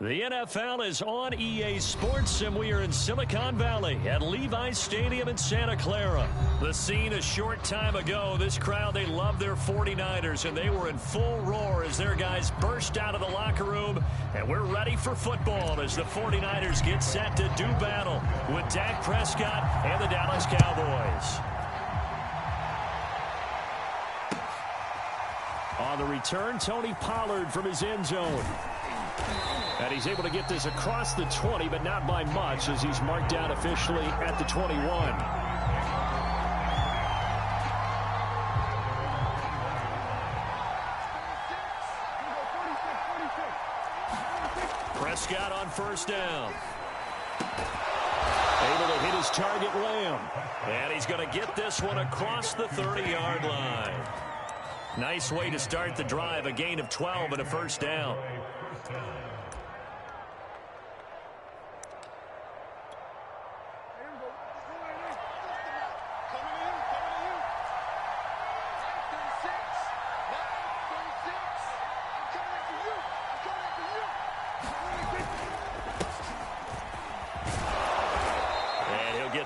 The NFL is on EA Sports, and we are in Silicon Valley at Levi's Stadium in Santa Clara. The scene a short time ago, this crowd, they love their 49ers, and they were in full roar as their guys burst out of the locker room, and we're ready for football as the 49ers get set to do battle with Dak Prescott and the Dallas Cowboys. On the return, Tony Pollard from his end zone. And he's able to get this across the 20, but not by much as he's marked down officially at the 21. Prescott on first down. Able to hit his target, Lamb. And he's going to get this one across the 30-yard line. Nice way to start the drive, a gain of 12 and a first down.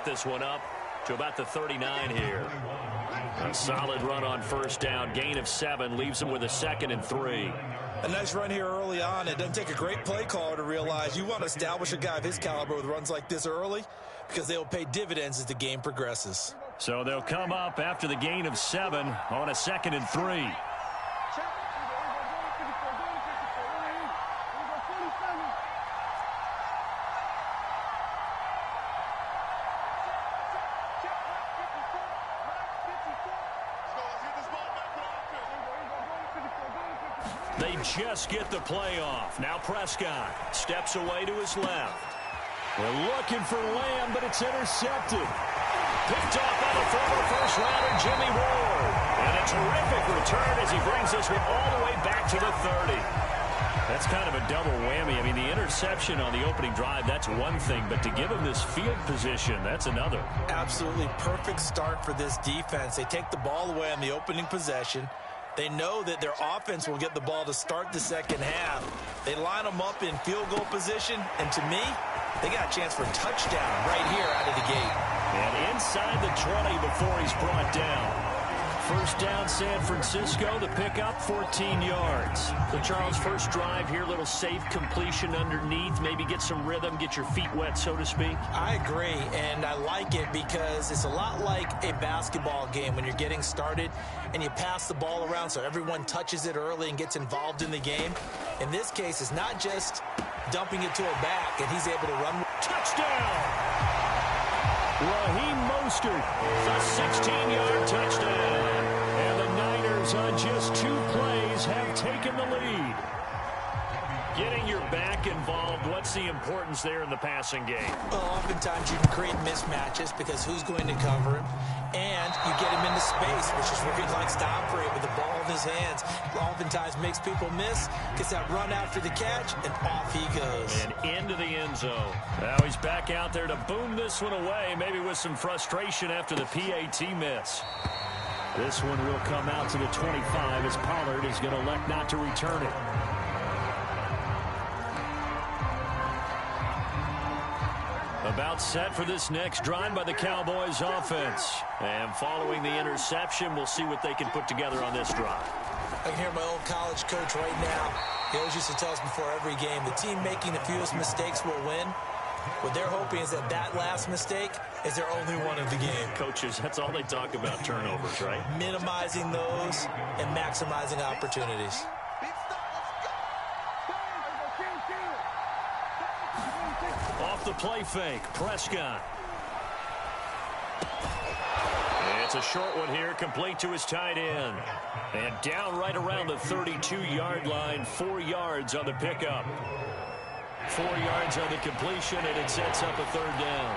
This one up to about the 39 here. A solid run on first down. Gain of 7 leaves him with a 2nd and 3. A nice run here early on. It doesn't take a great play caller to realize you want to establish a guy of his caliber with runs like this early because they'll pay dividends as the game progresses. So they'll come up after the gain of 7 on a 2nd and 3. They just get the play off. Now Prescott steps away to his left. We're looking for Lamb, but it's intercepted. Picked off by the former first-rounder Jimmy Ward. And a terrific return as he brings this one all the way back to the 30. That's kind of a double whammy. I mean, the interception on the opening drive, that's one thing. But to give him this field position, that's another. Absolutely perfect start for this defense. They take the ball away on the opening possession. They know that their offense will get the ball to start the second half. They line them up in field goal position, and to me, they got a chance for a touchdown right here out of the gate. And inside the 20 before he's brought down. First down, San Francisco. The pickup, 14 yards. So, Charles, first drive here, little safe completion underneath. Maybe get some rhythm, get your feet wet, so to speak. I agree, and I like it because it's a lot like a basketball game when you're getting started and you pass the ball around so everyone touches it early and gets involved in the game. In this case, it's not just dumping it to a back, and he's able to run. Touchdown! Raheem Mostert, a 16-yard touchdown. And the Niners on just 2 plays have taken the lead. Getting your back involved, what's the importance there in the passing game? Well, oftentimes you can create mismatches because who's going to cover him, and you get him into space, which is where he likes to operate with the ball in his hands. Oftentimes makes people miss, gets that run after the catch, and off he goes. And into the end zone. Now he's back out there to boom this one away, maybe with some frustration after the PAT miss. This one will come out to the 25 as Pollard is going to elect not to return it. About set for this next drive by the Cowboys offense. And following the interception, we'll see what they can put together on this drive. I can hear my old college coach right now. He always used to tell us before every game, the team making the fewest mistakes will win. What they're hoping is that that last mistake is their only one of the game. Coaches, that's all they talk about, turnovers, right? Minimizing those and maximizing opportunities. Off the play fake, Prescott. It's a short one here, complete to his tight end. And down right around the 32-yard line, 4 yards on the pickup. 4 yards on the completion, and it sets up a 3rd down.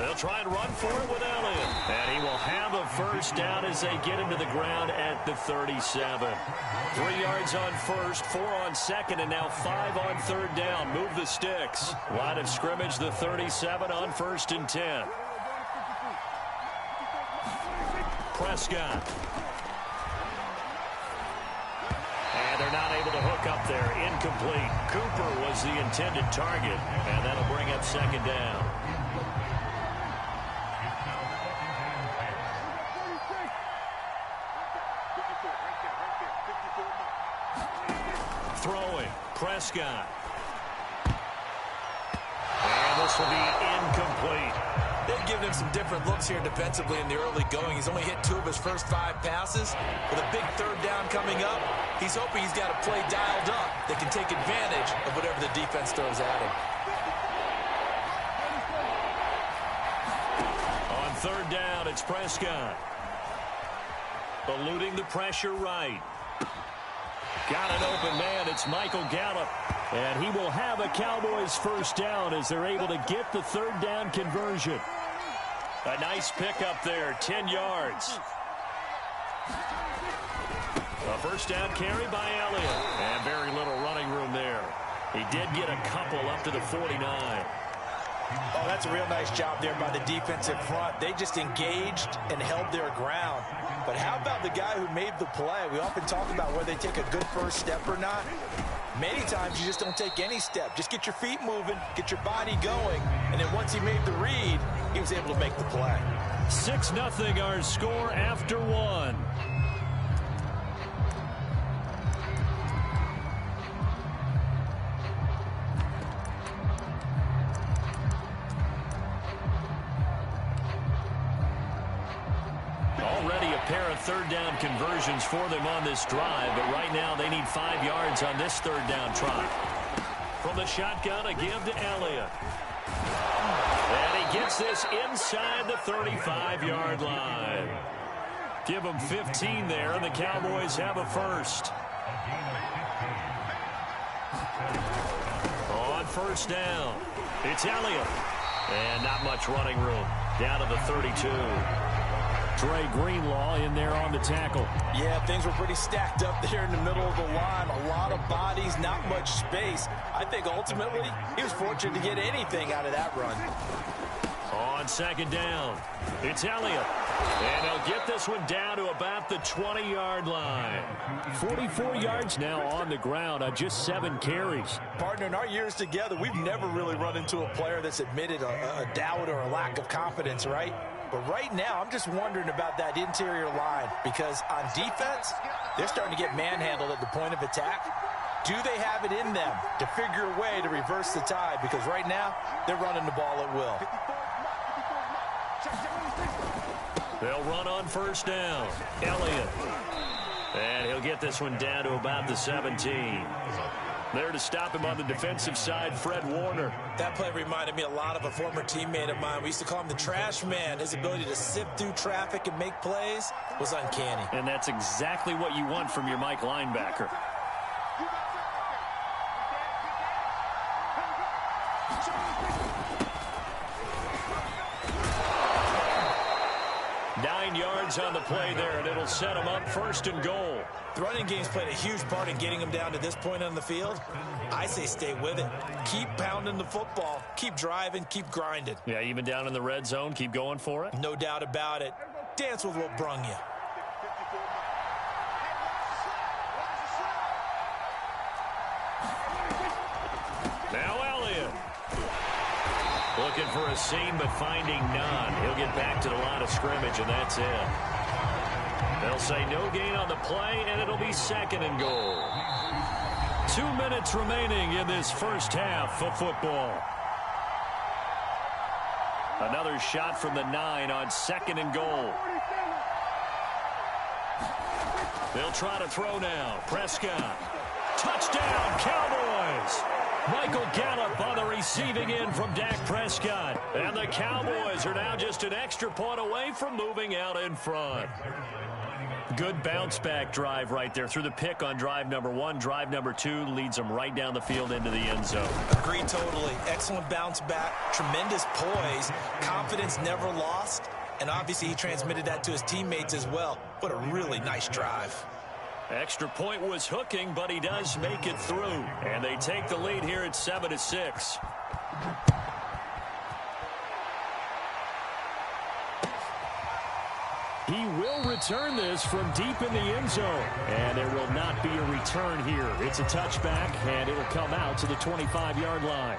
They'll try and run for it with Elliott. And he will have a first down as they get into the ground at the 37. 3 yards on first, 4 on second, and now 5 on third down. Move the sticks. Line of scrimmage, the 37 on 1st and 10. Prescott. And they're not able to hook up there. Incomplete. Cooper was the intended target, and that'll bring up 2nd down. Throwing. Prescott. And this will be incomplete. They've given him some different looks here defensively in the early going. He's only hit 2 of his first 5 passes. With a big 3rd down coming up, he's hoping he's got a play dialed up that can take advantage of whatever the defense throws at him. On 3rd down, it's Prescott. Eluding the pressure right. Got an open man. It's Michael Gallup. And he will have a Cowboys first down as they're able to get the 3rd down conversion. A nice pickup there, 10 yards. A first down carry by Elliott. And very little running room there. He did get a couple up to the 49. Oh, that's a real nice job there by the defensive front. They just engaged and held their ground. But how about the guy who made the play? We often talk about whether they take a good first step or not. Many times you just don't take any step. Just get your feet moving, get your body going, and then once he made the read, he was able to make the play. 6-0 our score after 1. Already a pair of 3rd down conversions for them on this drive, but right now they need 5 yards on this 3rd down try. From the shotgun, a give to Elliott. And he gets this inside the 35-yard line. Give them 15 there, and the Cowboys have a first. On 1st down, it's Elliott. And not much running room. Down to the 32. Dre Greenlaw in there on the tackle. Yeah, things were pretty stacked up there in the middle of the line. A lot of bodies, not much space. I think ultimately he was fortunate to get anything out of that run. On 2nd down, it's Elliott. And he'll get this one down to about the 20-yard line. 44 yards now on the ground on just 7 carries. Partner, in our years together, we've never really run into a player that's admitted a doubt or a lack of confidence, right? But right now, I'm just wondering about that interior line because on defense, they're starting to get manhandled at the point of attack. Do they have it in them to figure a way to reverse the tide? Because right now, they're running the ball at will. They'll run on 1st down. Elliott. And he'll get this one down to about the 17. There to stop him on the defensive side, Fred Warner. That play reminded me a lot of a former teammate of mine. We used to call him the trash man. His ability to sift through traffic and make plays was uncanny. And that's exactly what you want from your Mike linebacker. On the play there, and it'll set him up 1st and goal. The running game's played a huge part in getting him down to this point on the field. I say stay with it. Keep pounding the football. Keep driving. Keep grinding. Yeah, even down in the red zone, keep going for it. No doubt about it. Dance with what brung you. Now Elliott. Looking for a seam, but finding none. He'll get back to the line of scrimmage, and that's it. They'll say no gain on the play, and it'll be 2nd and goal. 2 minutes remaining in this first half of football. Another shot from the 9 on 2nd and goal. They'll try to throw now. Prescott. Touchdown, Cowboys! Michael Gallup on the receiving end from Dak Prescott. And the Cowboys are now just an extra point away from moving out in front. Good bounce-back drive right there. Through the pick on drive number 1. Drive number 2 leads them right down the field into the end zone. Agree totally. Excellent bounce back. Tremendous poise. Confidence never lost. And obviously he transmitted that to his teammates as well. What a really nice drive. Extra point was hooking, but he does make it through. And they take the lead here at 7-6. He will return this from deep in the end zone. And there will not be a return here. It's a touchback, and it will come out to the 25-yard line.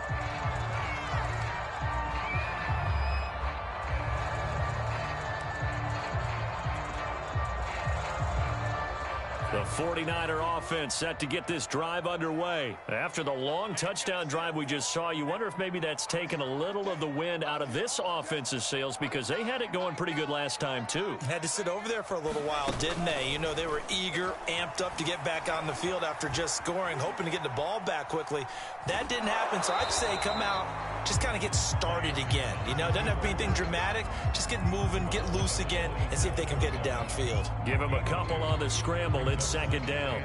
The 49er offense set to get this drive underway. After the long touchdown drive we just saw, you wonder if maybe that's taken a little of the wind out of this offense's sails, because they had it going pretty good last time too. Had to sit over there for a little while, didn't they? You know, they were eager, amped up to get back on the field after just scoring, hoping to get the ball back quickly. That didn't happen, so I'd say come out, just kind of get started again. You know, doesn't have to be anything dramatic. Just get moving, get loose again, and see if they can get it downfield. Give them a couple on the scramble. It's second down.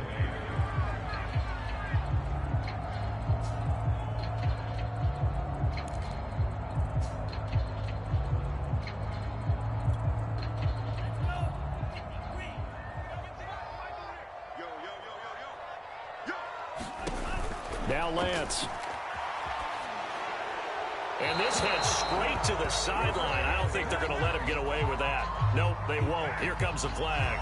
Now Lance. And this heads straight to the sideline. I don't think they're going to let him get away with that. Nope, they won't. Here comes the flag.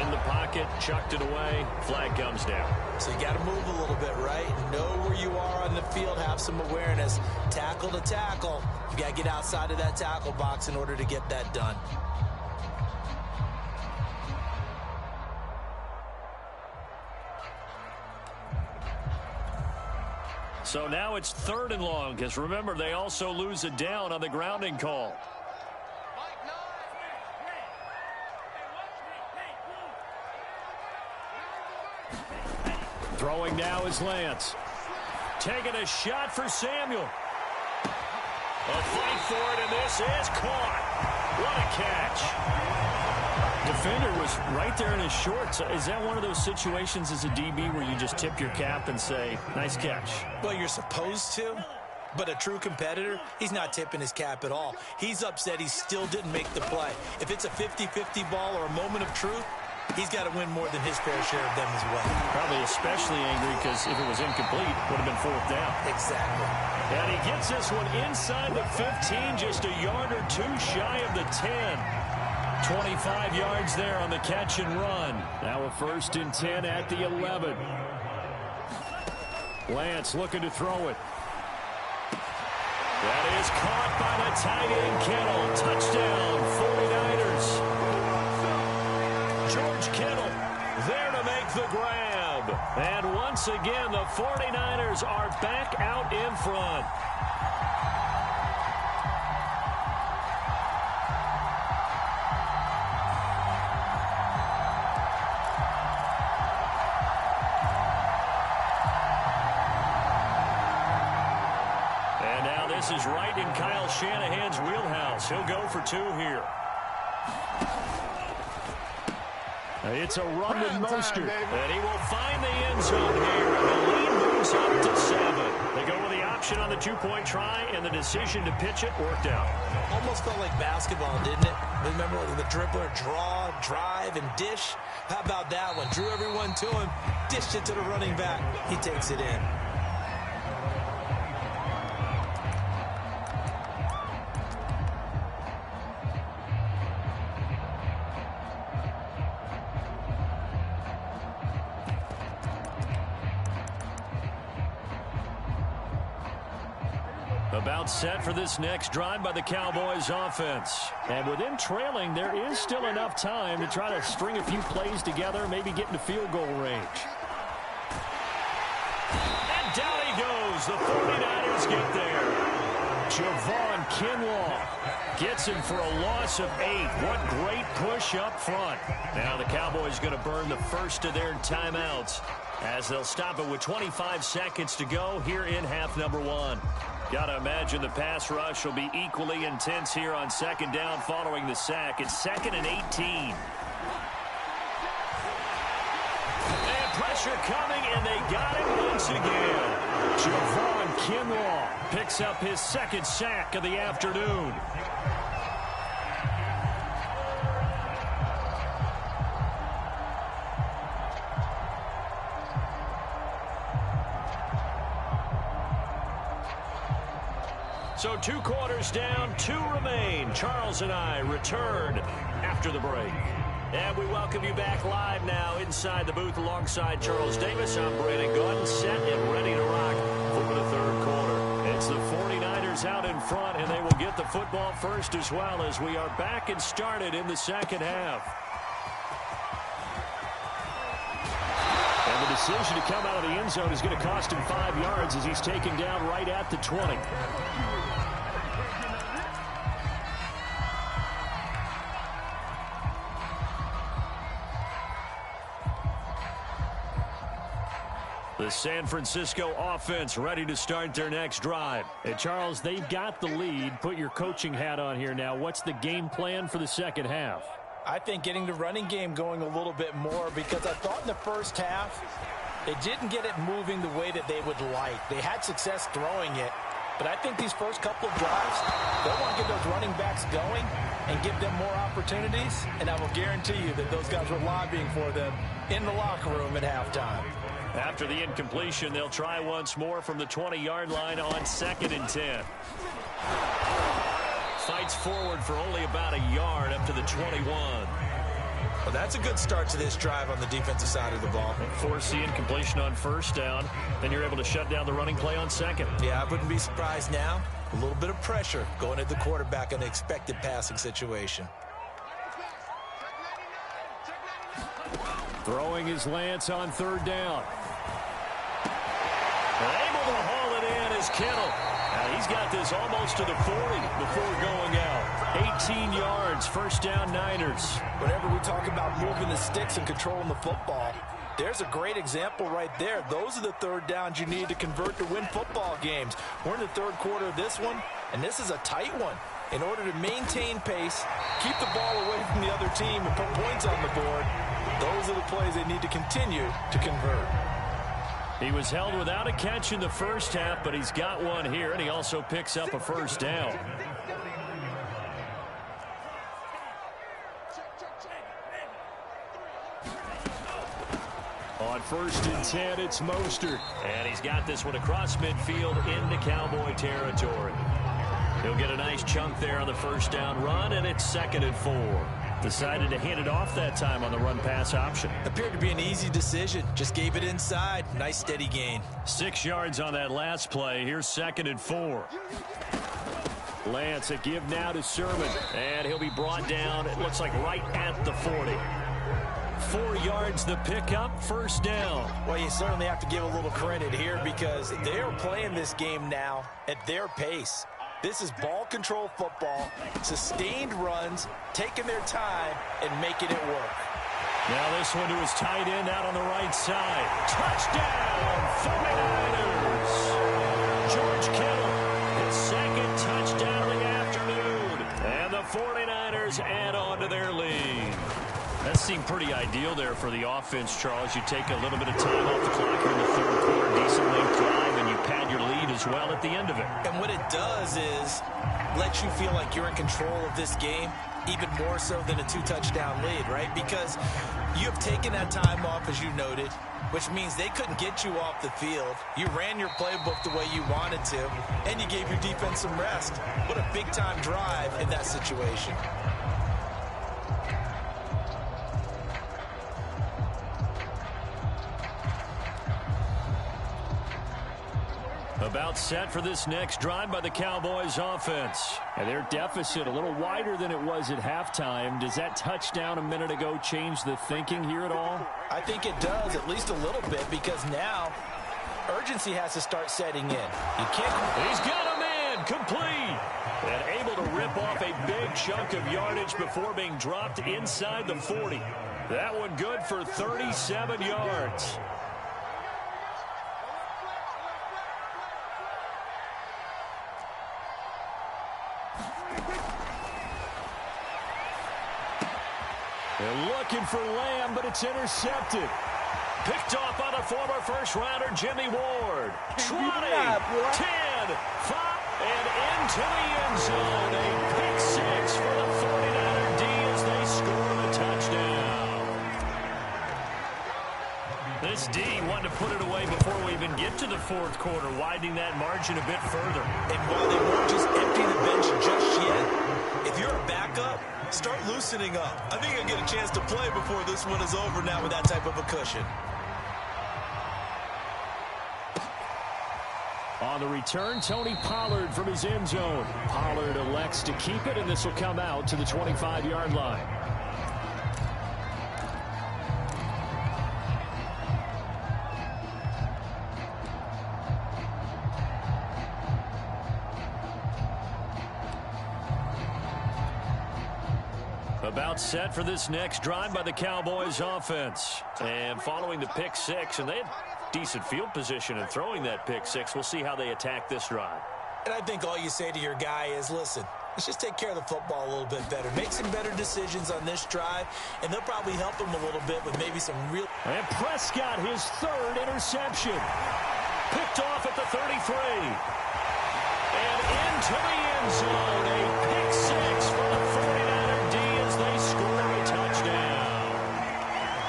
In the pocket, chucked it away. Flag comes down. So you got to move a little bit, right? Know where you are on the field. Have some awareness. Tackle to tackle. You got to get outside of that tackle box in order to get that done. So now it's 3rd and long, because remember, they also lose it down on the grounding call. Throwing now is Lance. Taking a shot for Samuel. A fight for it, and this is caught. What a catch. Defender was right there in his shorts. Is that one of those situations as a DB where you just tip your cap and say, nice catch? Well, you're supposed to, but a true competitor, he's not tipping his cap at all. He's upset he still didn't make the play. If it's a 50-50 ball or a moment of truth, he's got to win more than his fair share of them as well. Probably especially angry because if it was incomplete, it would have been 4th down. Exactly. And he gets this one inside the 15, just a yard or two shy of the 10. 25 yards there on the catch and run. Now a 1st and 10 at the 11. Lance looking to throw it. That is caught by the tight end Kittle. Touchdown, 49ers. George Kittle there to make the grab. And once again, the 49ers are back out in front. This is right in Kyle Shanahan's wheelhouse. He'll go for 2 here. It's a run with Mostert, and he will find the end zone here. And the lead moves up to 7. They go with the option on the 2-point try, and the decision to pitch it worked out. Almost felt like basketball, didn't it? Remember the dribbler, draw, drive, and dish? How about that one? Drew everyone to him, dished it to the running back. He takes it in. About set for this next drive by the Cowboys offense. And with them trailing, there is still enough time to try to string a few plays together, maybe get into field goal range. And down he goes. The 49ers get there. Javon Kinlaw gets him for a loss of 8. What great push up front. Now the Cowboys going to burn the first of their timeouts as they'll stop it with 25 seconds to go here in half number 1. Got to imagine the pass rush will be equally intense here on 2nd down following the sack. It's 2nd and 18. Pressure coming, and they got it once again. Javon Kinlaw picks up his second sack of the afternoon. So 2 quarters down, 2 remain. Charles and I return after the break. And we welcome you back live now inside the booth alongside Charles Davis. I'm Brandon Gaudin, set and ready to rock for the third quarter. It's the 49ers out in front, and they will get the football first as well as we are back and started in the second half. And the decision to come out of the end zone is going to cost him 5 yards as he's taken down right at the 20. The San Francisco offense ready to start their next drive. And Charles, they've got the lead. Put your coaching hat on here now. What's the game plan for the second half? I think getting the running game going a little bit more, because I thought in the first half they didn't get it moving the way that they would like. They had success throwing it, but I think these first couple of drives, they'll want to get those running backs going and give them more opportunities, and I will guarantee you that those guys were lobbying for them in the locker room at halftime. After the incompletion, they'll try once more from the 20-yard line on 2nd and 10. Fights forward for only about a yard up to the 21. Well, that's a good start to this drive on the defensive side of the ball. Force the incompletion on first down. Then you're able to shut down the running play on second. Yeah, I wouldn't be surprised now. A little bit of pressure going at the quarterback in an expected passing situation. Throwing his Lance on 3rd down. Able to haul it in is Kittle. Now he's got this almost to the 40 before going out. 18 yards, first down Niners. Whenever we talk about moving the sticks and controlling the football, there's a great example right there. Those are the 3rd downs you need to convert to win football games. We're in the 3rd quarter of this one, and this is a tight one. In order to maintain pace, keep the ball away from the other team, and put points on the board, those are the plays they need to continue to convert. He was held without a catch in the first half, but he's got one here, and he also picks up a first down. On 1st and 10, it's Mostert. And he's got this one across midfield into Cowboy territory. He'll get a nice chunk there on the first down run, and it's 2nd and 4. Decided to hand it off that time on the run-pass option. Appeared to be an easy decision. Just gave it inside. Nice steady gain. 6 yards on that last play. Here's 2nd and 4. Lance, a give now to Sermon. And he'll be brought down, it looks like right at the 40. 4 yards the pickup, first down. Well, you certainly have to give a little credit here because they're playing this game now at their pace. This is ball control football, sustained runs, taking their time, and making it work. Now this one to his tight end out on the right side. Touchdown, 49ers. George Kittle, his 2nd touchdown of the afternoon. And the 49ers add on to their lead. That seemed pretty ideal there for the offense, Charles. You take a little bit of time off the clock here in the 3rd quarter, decent length drive, and you pad your lead as well at the end of it. And what it does is let you feel like you're in control of this game, even more so than a 2-touchdown lead, right? Because you have taken that time off, as you noted, which means they couldn't get you off the field. You ran your playbook the way you wanted to, and you gave your defense some rest. What a big-time drive in that situation. About set for this next drive by the Cowboys offense. And their deficit a little wider than it was at halftime. Does that touchdown a minute ago change the thinking here at all? I think it does, at least a little bit, because now urgency has to start setting in. You can't. He's got a man complete. And able to rip off a big chunk of yardage before being dropped inside the 40. That one good for 37 yards. They're looking for Lamb, but it's intercepted. Picked off former first-rounder Jimmy Ward. 20, 10, 5, and into the end zone. A pick six for the 49er D as they score the touchdown. This D wanted to put it away before we even get to the fourth quarter, widening that margin a bit further. And while they won't just empty the bench just yet, if you're a backup, start loosening up. I think you'll get a chance to play before this one is over now with that type of a cushion. On the return, Tony Pollard from his end zone. Pollard elects to keep it, and this will come out to the 25-yard line. About set for this next drive by the Cowboys offense. And following the pick six, and they had decent field position in throwing that pick six. We'll see how they attack this drive. And I think all you say to your guy is, listen, let's just take care of the football a little bit better. Make some better decisions on this drive, and they'll probably help him a little bit with maybe some real... And Prescott, his third interception. Picked off at the 33. And into the end zone. A pick six for the 49er D as they score a touchdown.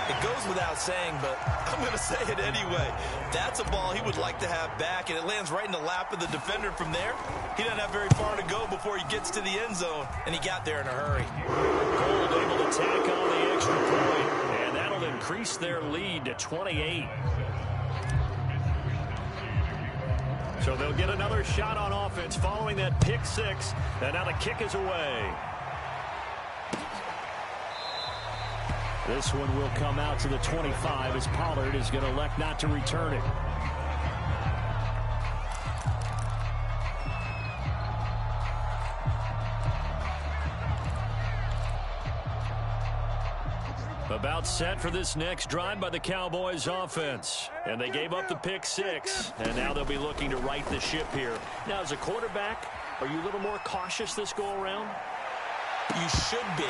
It goes without saying, but I'm going to say it anyway. That's a ball he would like to have back, and it lands right in the lap of the defender from there. He doesn't have very far to go before he gets to the end zone, and he got there in a hurry. Gold able to tack on the extra point, and that'll increase their lead to 28. So they'll get another shot on offense following that pick six, and now the kick is away. This one will come out to the 25 as Pollard is going to elect not to return it. About set for this next drive by the Cowboys offense. And they gave up the pick six, and now they'll be looking to right the ship here. Now, as a quarterback, are you a little more cautious this go-around? You should be,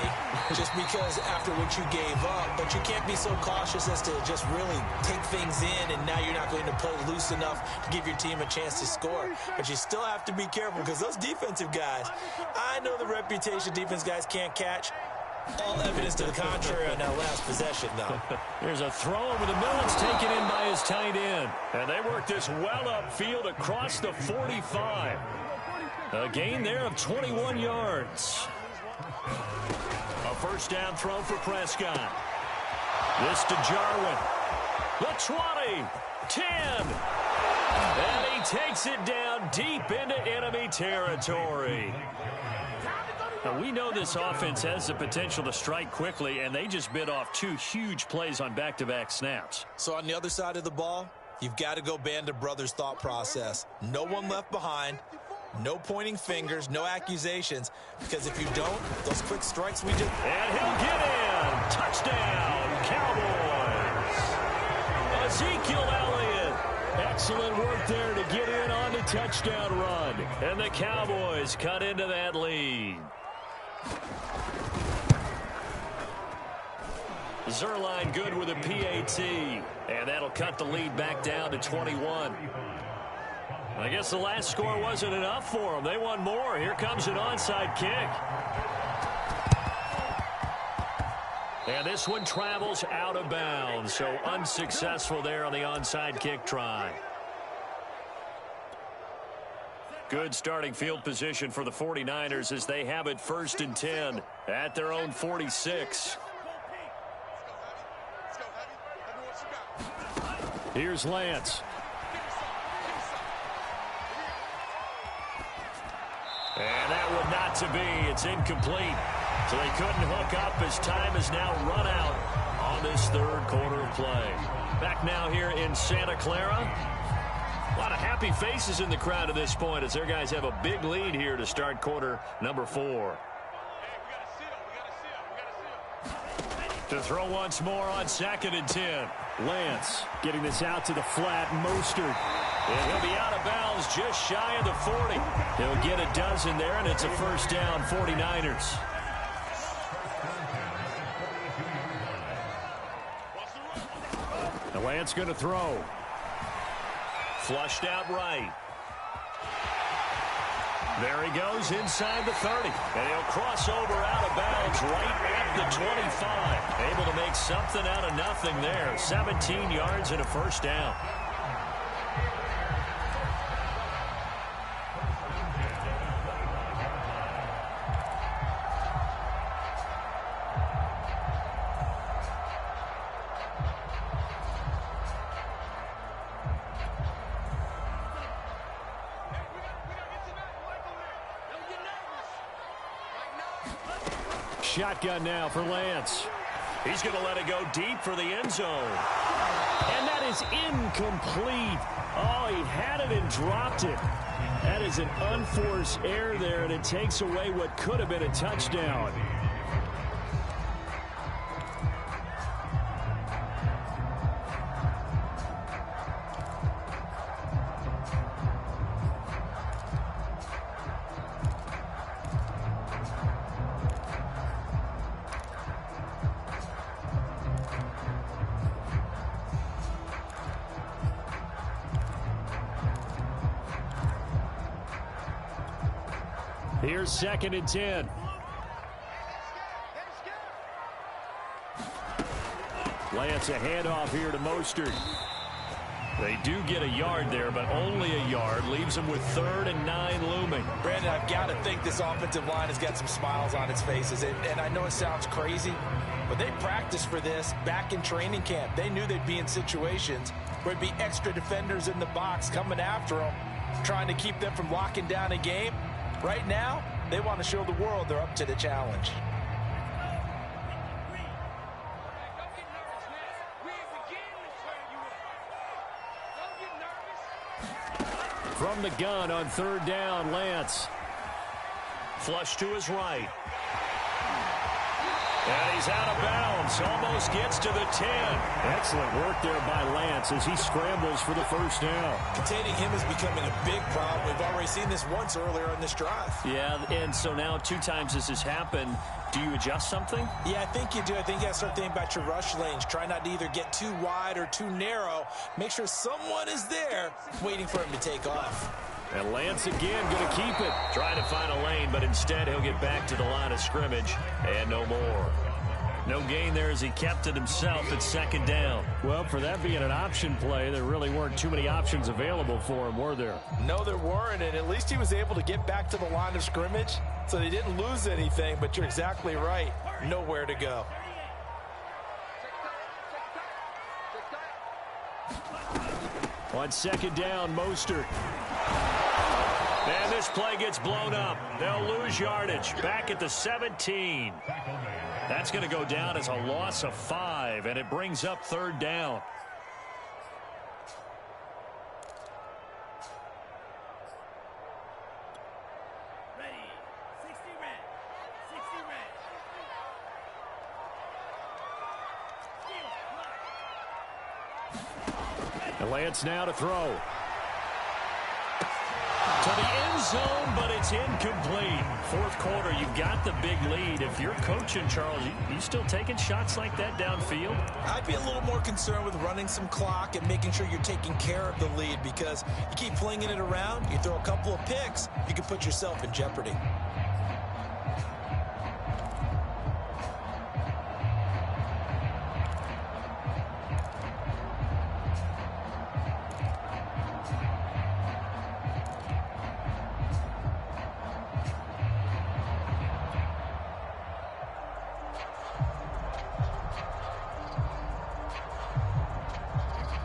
just because after what you gave up, but you can't be so cautious as to just really take things in, and now you're not going to play loose enough to give your team a chance to score. But you still have to be careful, because those defensive guys, I know the reputation defense guys can't catch. All evidence to the contrary on that last possession, though. There's a throw over the middle. It's taken in by his tight end. And they work this well upfield across the 45. A gain there of 21 yards. A first down throw for Prescott. This to Jarwin. The 20, 10. And he takes it down deep into enemy territory. Now, we know this offense has the potential to strike quickly, and they just bit off two huge plays on back-to-back snaps. So on the other side of the ball, you've got to go Band of Brothers thought process. No one left behind. No pointing fingers, no accusations, because if you don't, those quick strikes we just... And he'll get in. Touchdown, Cowboys. Ezekiel Elliott. Excellent work there to get in on the touchdown run. And the Cowboys cut into that lead. Zerline good with a PAT. And that'll cut the lead back down to 21. I guess the last score wasn't enough for them. They want more. Here comes an onside kick. And this one travels out of bounds, so unsuccessful there on the onside kick try. Good starting field position for the 49ers as they have it 1st and 10 at their own 46. Here's Lance. And that would not to be. It's incomplete. So they couldn't hook up as time has now run out on this third quarter of play. Back now here in Santa Clara. A lot of happy faces in the crowd at this point as their guys have a big lead here to start quarter number 4. To throw once more on 2nd and 10. Lance getting this out to the flat. Mostert. And he'll be out of bounds just shy of the 40. He'll get a dozen there, and it's a first down, 49ers. Now Lance going to throw. Flushed out right. There he goes inside the 30. And he'll cross over out of bounds right at the 25. Able to make something out of nothing there. 17 yards and a first down. Shotgun now for Lance. He's going to let it go deep for the end zone. And that is incomplete. Oh, he had it and dropped it. That is an unforced error there, and it takes away what could have been a touchdown. Here's 2nd and 10. Lance, a handoff here to Mostert. They do get a yard there, but only a yard. Leaves them with 3rd and 9 looming. Brandon, I've got to think this offensive line has got some smiles on its faces. And I know it sounds crazy, but they practiced for this back in training camp. They knew they'd be in situations where there'd be extra defenders in the box coming after them, trying to keep them from locking down a game. Right now, they want to show the world they're up to the challenge. From the gun on 3rd down, Lance. Flush to his right. And he's out of bounds. Almost gets to the 10. Excellent work there by Lance as he scrambles for the first down. Containing him is becoming a big problem. We've already seen this once earlier in this drive. Yeah, and so now 2 times this has happened. Do you adjust something? Yeah, I think you do. I think you got to start thinking about your rush lanes. Try not to either get too wide or too narrow. Make sure someone is there waiting for him to take off. And Lance again going to keep it. Trying to find a lane, but instead he'll get back to the line of scrimmage and no more. No gain there as he kept it himself at 2nd down. Well, for that being an option play, there really weren't too many options available for him, were there? No, there weren't, and at least he was able to get back to the line of scrimmage, so they didn't lose anything, but you're exactly right. Nowhere to go. On 2nd down, Mostert. And this play gets blown up. They'll lose yardage. Back at the 17. That's going to go down as a loss of 5, and it brings up 3rd down. Ready. 60 red. 60 red. And Lance now to throw. To the end zone, but it's incomplete. 4th quarter, you've got the big lead. If you're coaching, Charles, you still taking shots like that downfield? I'd be a little more concerned with running some clock and making sure you're taking care of the lead, because you keep flinging it around, you throw a couple of picks, you can put yourself in jeopardy.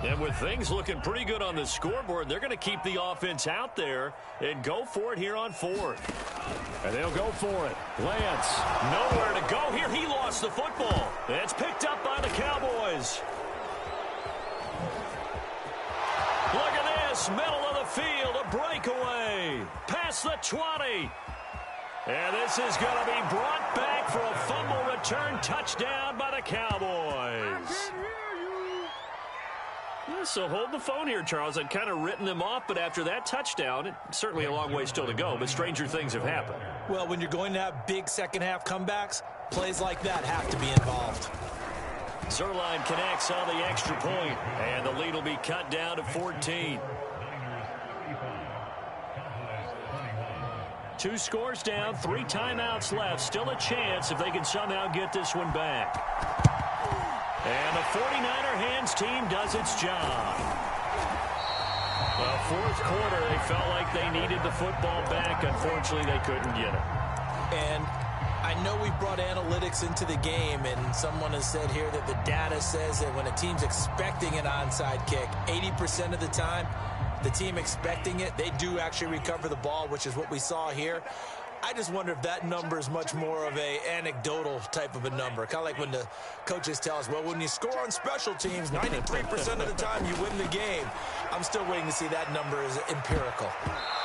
And with things looking pretty good on the scoreboard, they're going to keep the offense out there and go for it here on 4th. And they'll go for it. Lance, nowhere to go here. He lost the football. It's picked up by the Cowboys. Look at this, middle of the field, a breakaway. Past the 20. And this is going to be brought back for a fumble return touchdown by the Cowboys. Yeah, so hold the phone here, Charles. I'd kind of written them off, but after that touchdown, it's certainly a long way still to go, but stranger things have happened. Well, when you're going to have big second-half comebacks, plays like that have to be involved. Zerline connects on the extra point, and the lead will be cut down to 14. 2 scores down, 3 timeouts left. Still a chance if they can somehow get this one back. And the 49er hands team does its job. Well, fourth quarter, they felt like they needed the football back. Unfortunately, they couldn't get it. And I know we brought analytics into the game, and someone has said here that the data says that when a team's expecting an onside kick, 80% of the time, the team expecting it, they do actually recover the ball, which is what we saw here. I just wonder if that number is much more of a anecdotal type of a number. Kind of like when the coaches tell us, well, when you score on special teams, 93% of the time you win the game. I'm still waiting to see that number is empirical.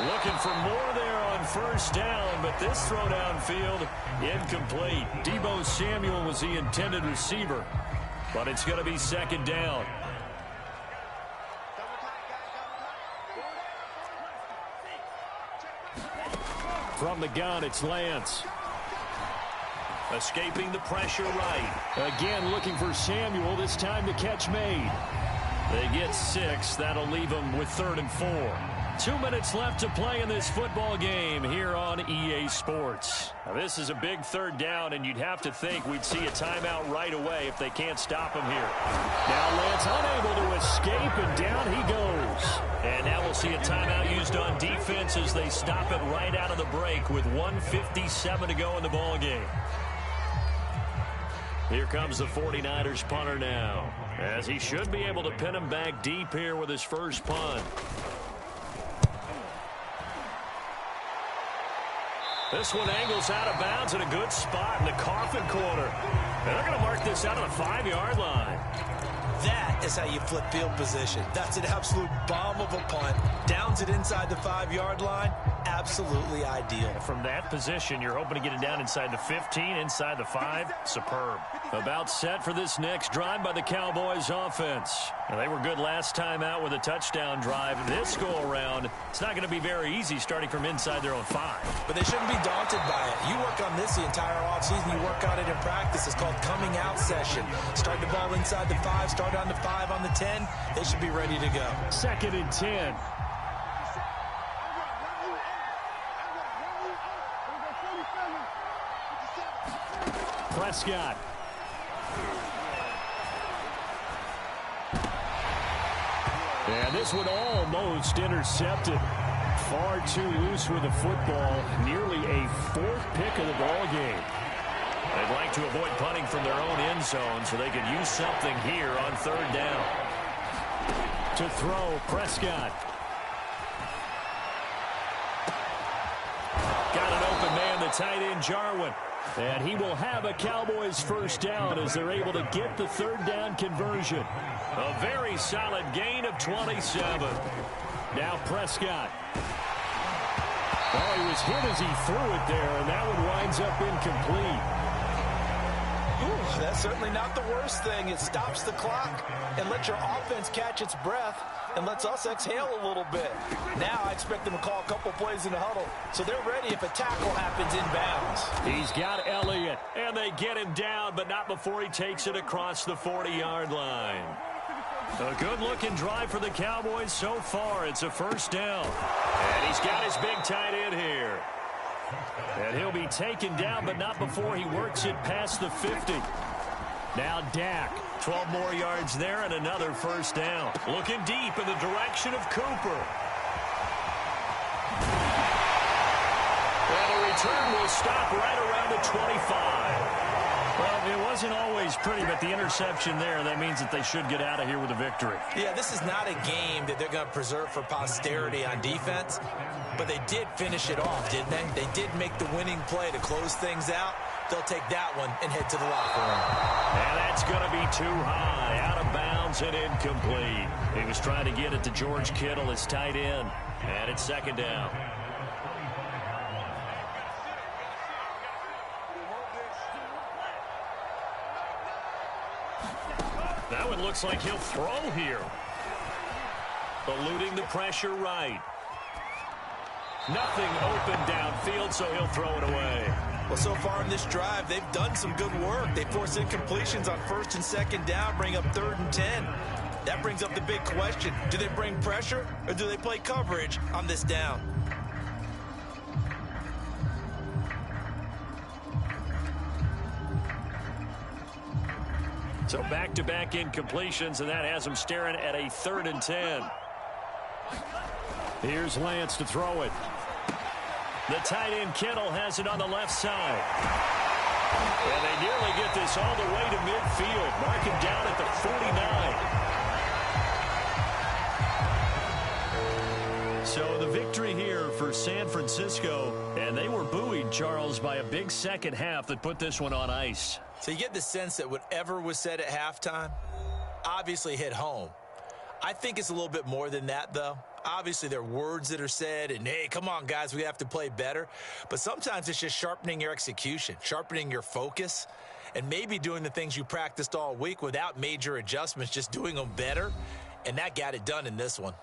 Looking for more there on first down, but this throw downfield, incomplete. Deebo Samuel was the intended receiver, but it's going to be second down. From the gun, it's Lance. Escaping the pressure right. Again, looking for Samuel. This time the catch made. They get 6. That'll leave them with 3rd and 4. 2 minutes left to play in this football game here on EA Sports. Now, this is a big 3rd down, and you'd have to think we'd see a timeout right away if they can't stop him here. Now Lance unable to escape, and down he goes. And now we'll see a timeout used on defense as they stop it right out of the break with 1:57 to go in the ball game. Here comes the 49ers punter now, as he should be able to pin him back deep here with his first punt. This one angles out of bounds in a good spot in the coffin corner. And they're going to mark this out of the 5-yard line. That is how you flip field position. That's an absolute bomb of a punt. Downs it inside the 5-yard line. Absolutely ideal. From that position, you're hoping to get it down inside the 15, inside the 5. Superb. About set for this next drive by the Cowboys offense. Now, they were good last time out with a touchdown drive. This go-around, it's not going to be very easy starting from inside their own 5. But they shouldn't be daunted by it. You work on this the entire offseason. You work on it in practice. It's called coming out session. Start the ball inside the 5, start on the 5, on the 10. They should be ready to go. 2nd and 10. Prescott. And this one almost intercepted. Far too loose with the football. Nearly a 4th pick of the ball game. They'd like to avoid punting from their own end zone so they can use something here on 3rd down. To throw, Prescott. Got an open man, the tight end, Jarwin. And he will have a Cowboys first down as they're able to get the 3rd down conversion. A very solid gain of 27. Now Prescott. Oh, he was hit as he threw it there, and that one winds up incomplete. Ooh, that's certainly not the worst thing. It stops the clock and lets your offense catch its breath and lets us exhale a little bit. Now I expect them to call a couple plays in the huddle, so they're ready if a tackle happens inbounds. He's got Elliott, and they get him down, but not before he takes it across the 40-yard line. A good-looking drive for the Cowboys so far. It's a first down. And he's got his big tight end here. And he'll be taken down, but not before he works it past the 50. Now Dak. 12 more yards there and another first down. Looking deep in the direction of Cooper. And a return will stop right around the 25. Well, it wasn't always pretty, but the interception there, that means that they should get out of here with a victory. Yeah, this is not a game that they're going to preserve for posterity on defense, but they did finish it off, didn't they? They did make the winning play to close things out. They'll take that one and head to the locker room. And that's going to be too high, out of bounds and incomplete. He was trying to get it to George Kittle, his tight end, and it's second down. That one looks like he'll throw here. Eluding the pressure right. Nothing open downfield, so he'll throw it away. Well, so far in this drive, they've done some good work. They force incompletions on first and second down, bring up 3rd and 10. That brings up the big question. Do they bring pressure or do they play coverage on this down? So back-to-back incompletions, and that has them staring at a 3rd and 10. Here's Lance to throw it. The tight end Kittle has it on the left side. And they nearly get this all the way to midfield. Mark him down at the 49. So the victory here for San Francisco. And they were buoyed, Charles, by a big second half that put this one on ice. So you get the sense that whatever was said at halftime obviously hit home. I think it's a little bit more than that, though. Obviously, there are words that are said, and, hey, come on, guys, we have to play better. But sometimes it's just sharpening your execution, sharpening your focus, and maybe doing the things you practiced all week without major adjustments, just doing them better. And that got it done in this one.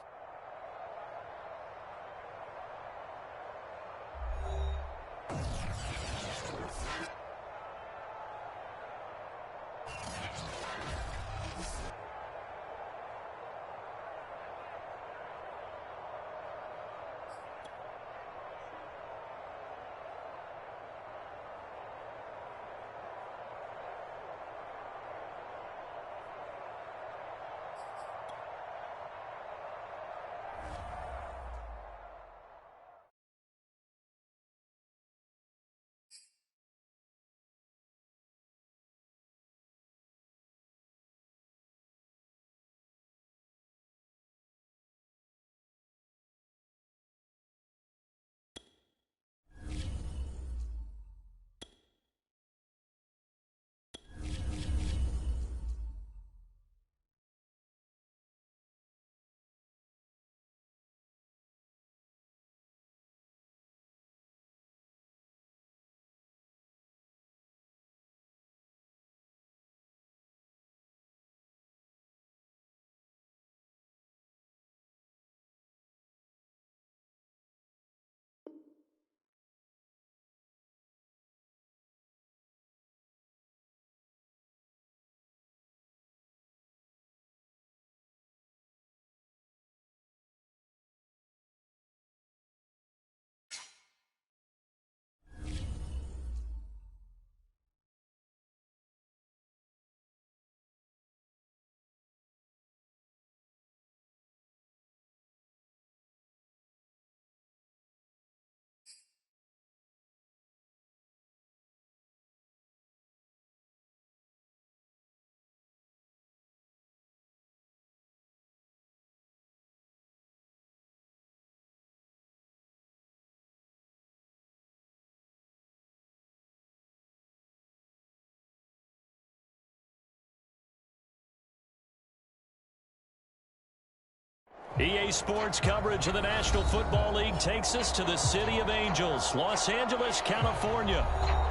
EA Sports coverage of the National Football League takes us to the City of Angels, Los Angeles, California.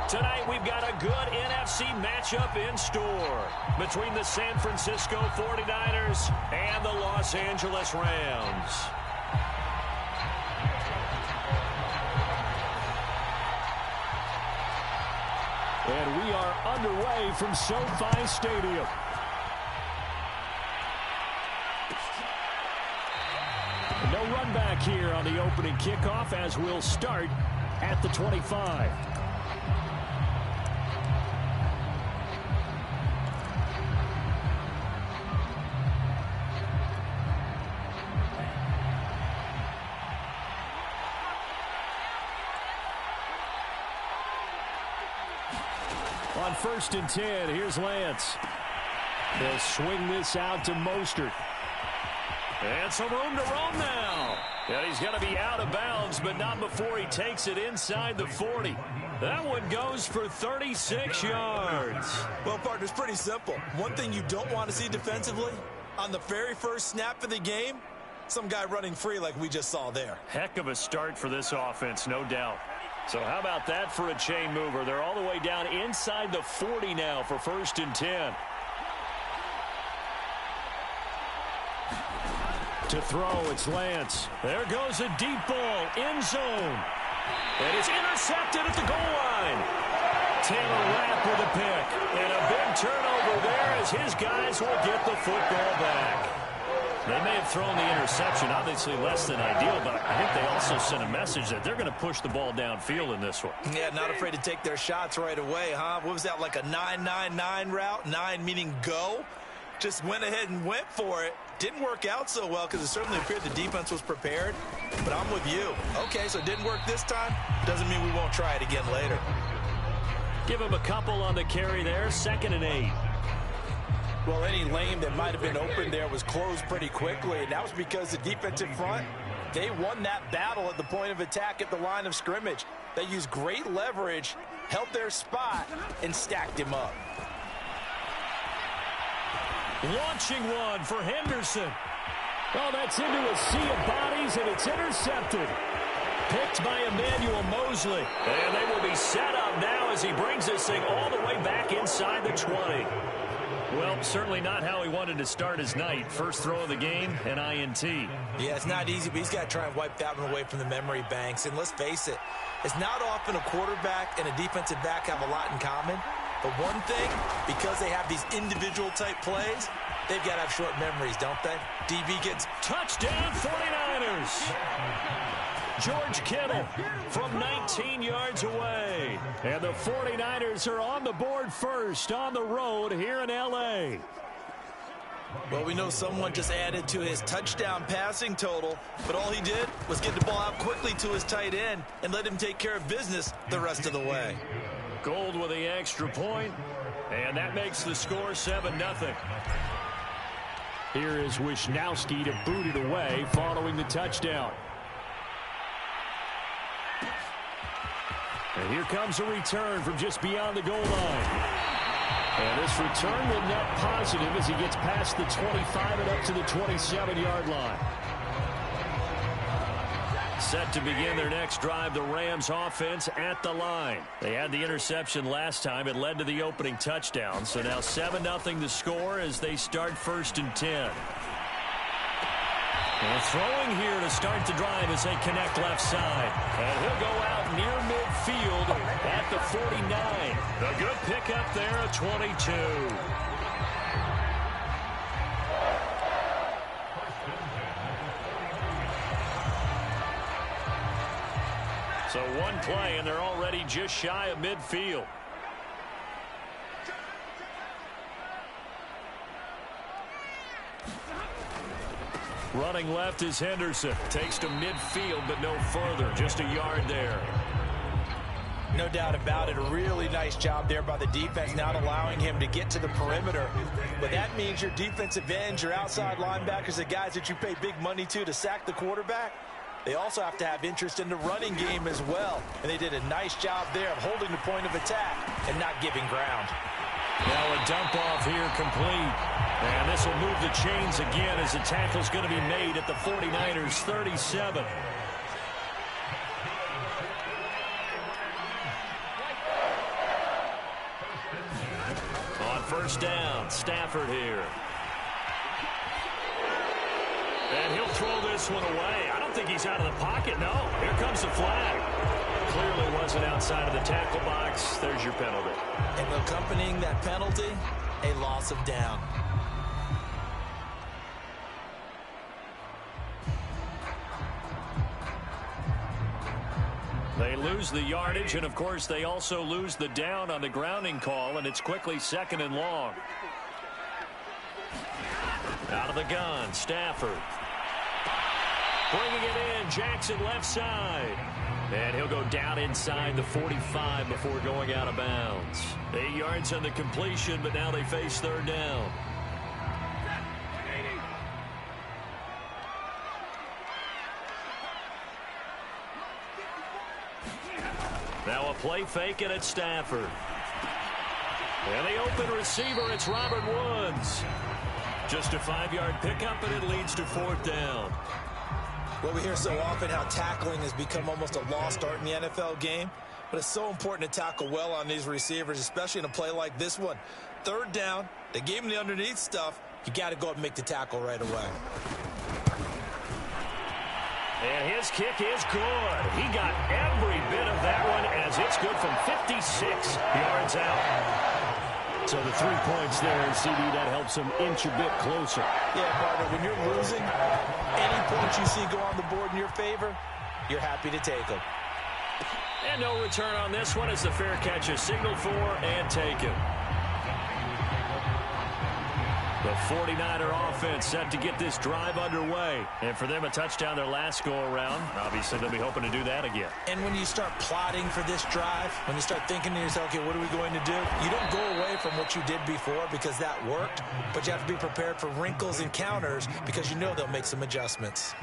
Tonight we've got a good NFC matchup in store between the San Francisco 49ers and the Los Angeles Rams. And we are underway from SoFi Stadium. No run back here on the opening kickoff as we'll start at the 25. On 1st and 10, here's Lance. They'll swing this out to Mostert. And some room to roam now. And he's going to be out of bounds, but not before he takes it inside the 40. That one goes for 36 yards. Well, partner, it's pretty simple. One thing you don't want to see defensively, on the very first snap of the game, some guy running free like we just saw there. Heck of a start for this offense, no doubt. So how about that for a chain mover? They're all the way down inside the 40 now for 1st and 10. To throw, it's Lance. There goes a deep ball, end zone. And it's intercepted at the goal line. Taylor Rapp with a pick. And a big turnover there as his guys will get the football back. They may have thrown the interception, obviously less than ideal, but I think they also sent a message that they're going to push the ball downfield in this one. Yeah, not afraid to take their shots right away, huh? What was that, like a 9-9-9 route? 9 meaning go? Just went ahead and went for it. Didn't work out so well because it certainly appeared the defense was prepared. But I'm with you. Okay, so it didn't work this time. Doesn't mean we won't try it again later. Give him a couple on the carry there. 2nd and 8. Well, any lane that might have been open there was closed pretty quickly, and that was because the defensive front, they won that battle at the point of attack at the line of scrimmage. They used great leverage, held their spot, and stacked him up. Launching one for Henderson. Oh, that's into a sea of bodies, and it's intercepted. Picked by Emmanuel Mosley. And they will be set up now as he brings this thing all the way back inside the 20. Well, certainly not how he wanted to start his night. First throw of the game, an INT. Yeah, it's not easy, but he's got to try and wipe that one away from the memory banks. And let's face it, it's not often a quarterback and a defensive back have a lot in common. But one thing, because they have these individual type plays, they've got to have short memories, don't they? DB gets touchdown 49ers. George Kittle from 19 yards away. And the 49ers are on the board first on the road here in L.A. Well, we know someone just added to his touchdown passing total, but all he did was get the ball out quickly to his tight end and let him take care of business the rest of the way. Gold with the extra point, and that makes the score 7-0. Here is Wisnowski to boot it away following the touchdown. And here comes a return from just beyond the goal line. And this return will net positive as he gets past the 25 and up to the 27-yard line. Set to begin their next drive, the Rams offense at the line. They had the interception last time. It led to the opening touchdown. So now 7-0 the score as they start 1st and 10. And throwing here to start the drive as they connect left side. And he'll go out near midfield at the 49. A good pickup there, a 22. So one play, and they're already just shy of midfield. Running left is Henderson. Takes to midfield, but no further. Just a yard there. No doubt about it. A really nice job there by the defense, not allowing him to get to the perimeter. But that means your defensive ends, your outside linebackers, the guys that you pay big money to sack the quarterback, they also have to have interest in the running game as well. And they did a nice job there of holding the point of attack and not giving ground. Now a dump off here complete. And this will move the chains again as the tackle's going to be made at the 49ers 37. On 1st down, Stafford here. And he'll throw this one away. I don't think he's out of the pocket. No, here comes the flag. Clearly wasn't outside of the tackle box. There's your penalty. And accompanying that penalty, a loss of down. They lose the yardage, and of course they also lose the down on the grounding call, and it's quickly 2nd and long. Out of the gun, Stafford. Bringing it in, Jackson left side. And he'll go down inside the 45 before going out of bounds. 8 yards on the completion, but now they face 3rd down. Now a play fake, and it's Stafford. And the open receiver, it's Robert Woods. Just a 5-yard pickup, and it leads to 4th down. Well, we hear so often how tackling has become almost a lost art in the NFL game. But it's so important to tackle well on these receivers, especially in a play like this one. 3rd down, they gave him the underneath stuff. You got to go up and make the tackle right away. And His kick is good. He got every bit of that one as it's good from 56 yards out. So the 3 points there, CD, that helps him inch a bit closer. Yeah, partner, when you're losing, any points you see go on the board in your favor, you're happy to take them. And no return on this one as the fair catch is signaled for and taken. The 49er offense set to get this drive underway. And for them, a touchdown their last go-around. Obviously, they'll be hoping to do that again. And when you start plotting for this drive, when you start thinking to yourself, okay, what are we going to do? You don't go away from what you did before because that worked, but you have to be prepared for wrinkles and counters because you know they'll make some adjustments.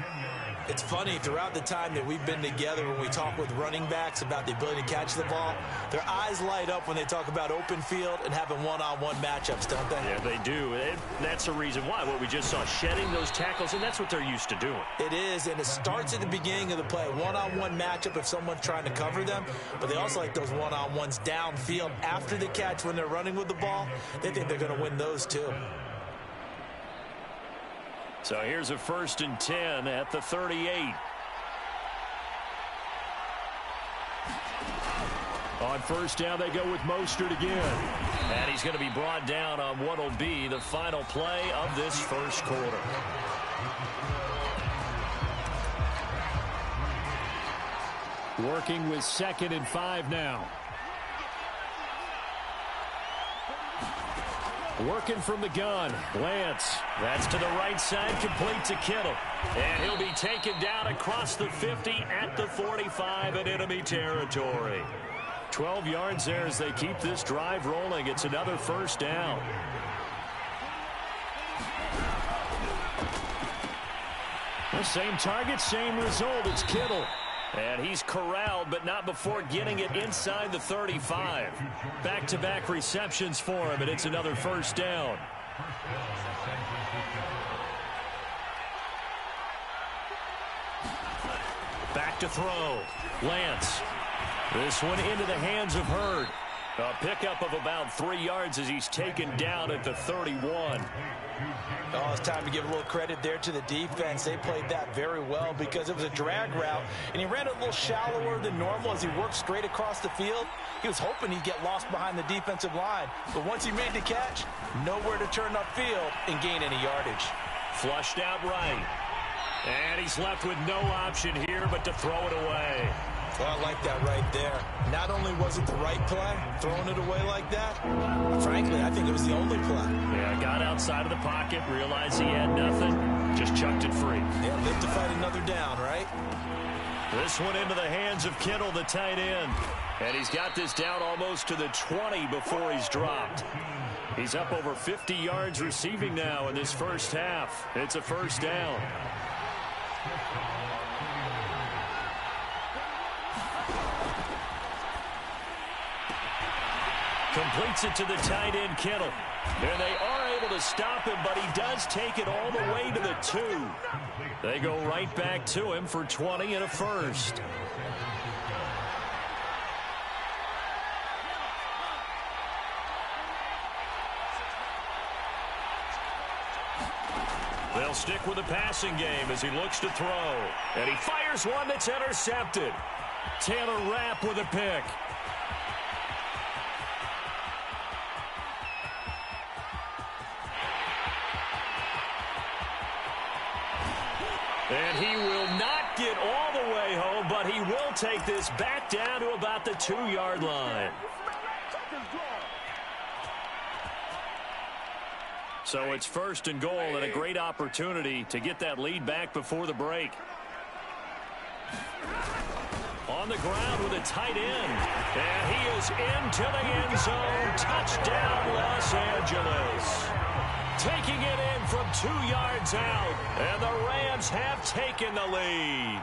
It's funny, throughout the time that we've been together, when we talk with running backs about the ability to catch the ball, their eyes light up when they talk about open field and having one-on-one matchups, don't they? Yeah, they do. That's the reason why. What we just saw, shedding those tackles, and that's what they're used to doing. It is, and it starts at the beginning of the play. One-on-one matchup if someone's trying to cover them, but they also like those one-on-ones downfield after the catch when they're running with the ball. They think they're going to win those too. So here's a 1st and 10 at the 38. On first down, they go with Mostert again. And he's going to be brought down on what will be the final play of this first quarter. Working with 2nd and 5 now. Working from the gun, Lance. That's to the right side, complete to Kittle. And he'll be taken down across the 50 at the 45 in enemy territory. 12 yards there as they keep this drive rolling. It's another 1st down. The same target, same result. It's Kittle. And he's corralled, but not before getting it inside the 35. Back-to-back receptions for him, and it's another 1st down. Back to throw. Lance. This one into the hands of Hurd. A pickup of about 3 yards as he's taken down at the 31. Oh, it's time to give a little credit there to the defense. They played that very well because it was a drag route, and he ran it a little shallower than normal as he worked straight across the field. He was hoping he'd get lost behind the defensive line, but once he made the catch, nowhere to turn upfield and gain any yardage. Flushed out right. And he's left with no option here but to throw it away. Well, I like that right there. Not only was it the right play, throwing it away like that, frankly, I think it was the only play. Yeah, got outside of the pocket, realized he had nothing, just chucked it free. Yeah, live to fight another down, right? This one into the hands of Kittle, the tight end. And he's got this down almost to the 20 before he's dropped. He's up over 50 yards receiving now in this first half. It's a 1st down. Completes it to the tight end, Kittle. And they are able to stop him, but he does take it all the way to the 2. They go right back to him for 20 and a 1st. They'll stick with the passing game as he looks to throw. And he fires one that's intercepted. Taylor Rapp with a pick. And he will not get all the way home, but he will take this back down to about the 2-yard line. So it's 1st and goal and a great opportunity to get that lead back before the break. On the ground with a tight end. And he is into the end zone. Touchdown, Los Angeles. Taking it in from 2 yards out. And the Rams have taken the lead.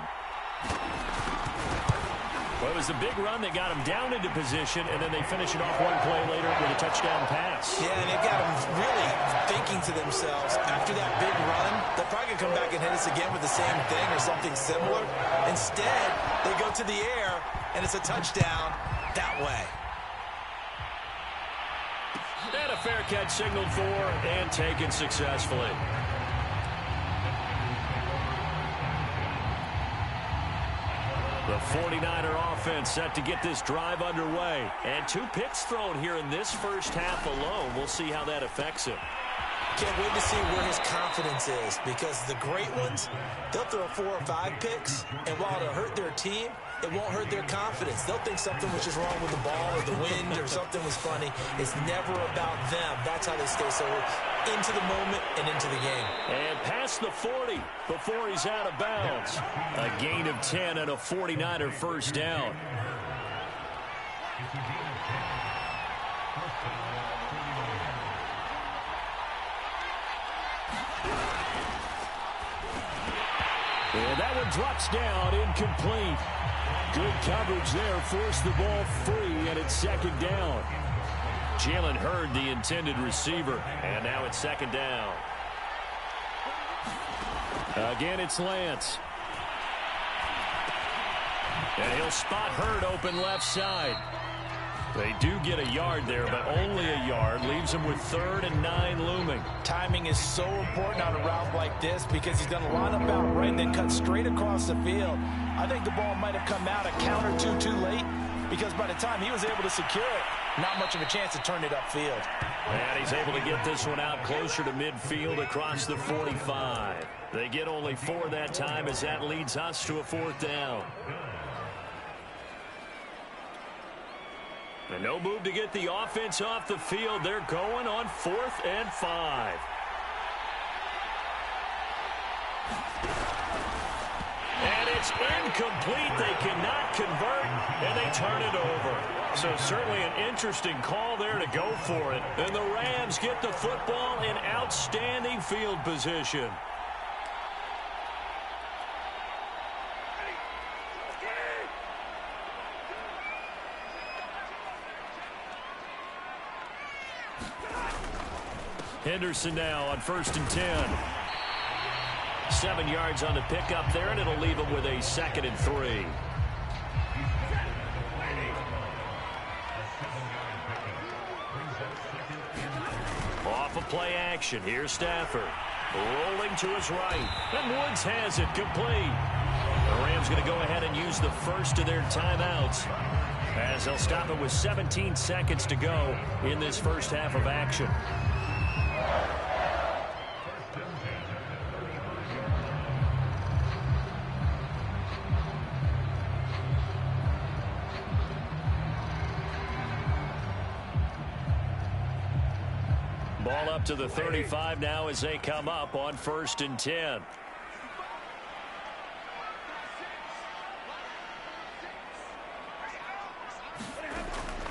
Well, it was the big run that got them down into position, and then they finish it off one play later with a touchdown pass. Yeah, and they've got them really thinking to themselves, after that big run, they're probably going to come back and hit us again with the same thing or something similar. Instead, they go to the air, and it's a touchdown that way. And a fair catch signaled for and taken successfully. The 49er offense set to get this drive underway. And 2 picks thrown here in this first half alone. We'll see how that affects him. Can't wait to see where his confidence is, because the great ones, they'll throw 4 or 5 picks, and while it'll hurt their team, it won't hurt their confidence. They'll think something was just wrong with the ball or the wind or something was funny. It's never about them. That's how they stay so into the moment and into the game. And past the 40 before he's out of bounds. A gain of 10 and a 49er first down. And that one drops down, incomplete. Good coverage there, forced the ball free, and it's second down. Jalen Hurd, the intended receiver, and now it's second down. Again, it's Lance. And he'll spot Hurd open left side. They do get a yard there, but only a yard. Leaves him with 3rd and 9 looming. Timing is so important on a route like this, because he's going to line up out right and then cut straight across the field. I think the ball might have come out a count or two too late, because by the time he was able to secure it, not much of a chance to turn it upfield. And he's able to get this one out closer to midfield across the 45. They get only 4 that time, as that leads us to a 4th down. And no move to get the offense off the field. They're going on 4th and 5. And it's incomplete. They cannot convert, and they turn it over. So certainly an interesting call there to go for it. And the Rams get the football in outstanding field position. Henderson now on 1st and 10. 7 yards on the pickup there, and it'll leave him with a 2nd and 3. Off of play action. Here's Stafford. Rolling to his right. And Woods has it complete. The Rams going to go ahead and use the first of their timeouts, as they'll stop it with 17 seconds to go in this first half of action. Ball up to the 35 now as they come up on 1st and 10.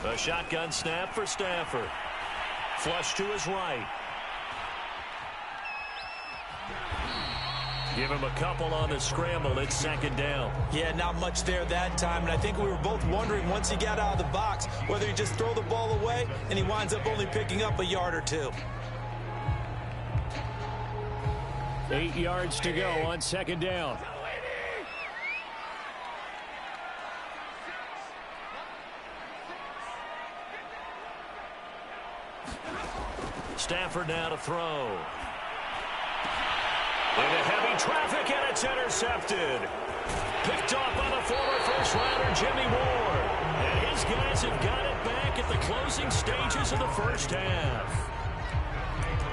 A shotgun snap for Stafford. Flush to his right. Give him a couple on the scramble. It's 2nd down. Yeah, not much there that time. And I think we were both wondering, once he got out of the box, whether he just throw the ball away and he winds up only picking up a yard or 2. 8 yards to go on 2nd down. Stafford now to throw. Into heavy traffic, and it's intercepted. Picked off by the former first-rounder Jimmy Ward. And his guys have got it back at the closing stages of the first half.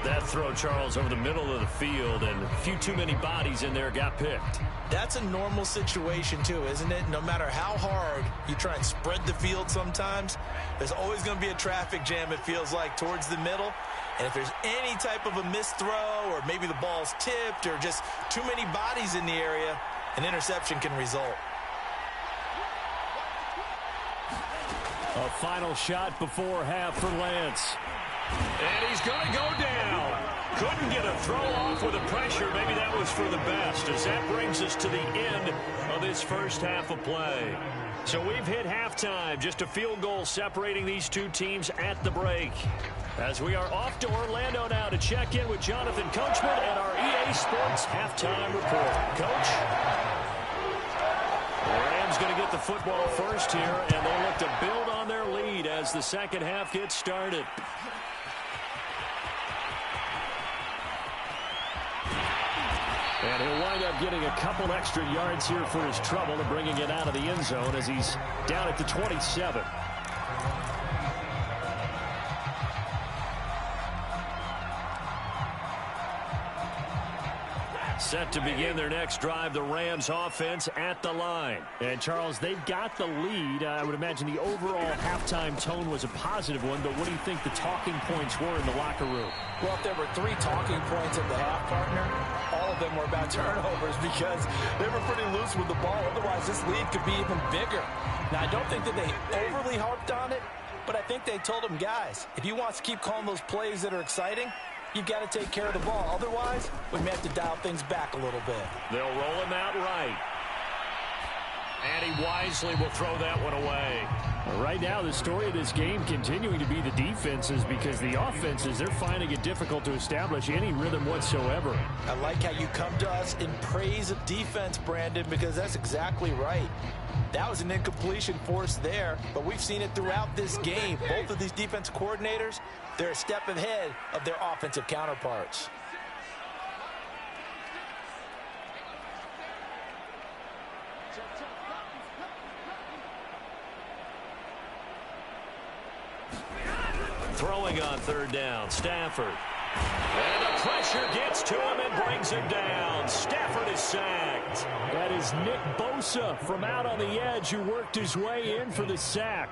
That throw, Charles, over the middle of the field, and a few too many bodies in there got picked. That's a normal situation, too, isn't it? No matter how hard you try and spread the field sometimes, there's always going to be a traffic jam, it feels like, towards the middle. And if there's any type of a missed throw, or maybe the ball's tipped, or just too many bodies in the area, an interception can result. A final shot before half for Lance. And he's going to go down. Couldn't get a throw off with the pressure. Maybe that was for the best, as that brings us to the end of this first half of play. So we've hit halftime. Just a field goal separating these two teams at the break. As we are off to Orlando now to check in with Jonathan Coachman and our EA Sports halftime report. Coach? The Rams going to get the football first here, and they look to build on their lead as the second half gets started. And he'll wind up getting a couple extra yards here for his trouble and bringing it out of the end zone as he's down at the 27. Set to begin their next drive, the Rams offense at the line. And, Charles, they've got the lead. I would imagine the overall halftime tone was a positive one, but what do you think the talking points were in the locker room? Well, if there were 3 talking points at the half, partner, all of them were about turnovers because they were pretty loose with the ball. Otherwise, this lead could be even bigger. Now, I don't think that they overly harped on it, but I think they told them, guys, if you want to keep calling those plays that are exciting, you've got to take care of the ball. Otherwise, we may have to dial things back a little bit. They'll roll him out right. And he wisely will throw that one away. Right now, the story of this game continuing to be the defenses because the offenses, they're finding it difficult to establish any rhythm whatsoever. I like how you come to us in praise of defense, Brandon, because that's exactly right. That was an incompletion forced there, but we've seen it throughout this game. Both of these defense coordinators, they're a step ahead of their offensive counterparts. Throwing on third down, Stafford. And the pressure gets to him and brings him down. Stafford is sacked. That is Nick Bosa from out on the edge who worked his way in for the sack.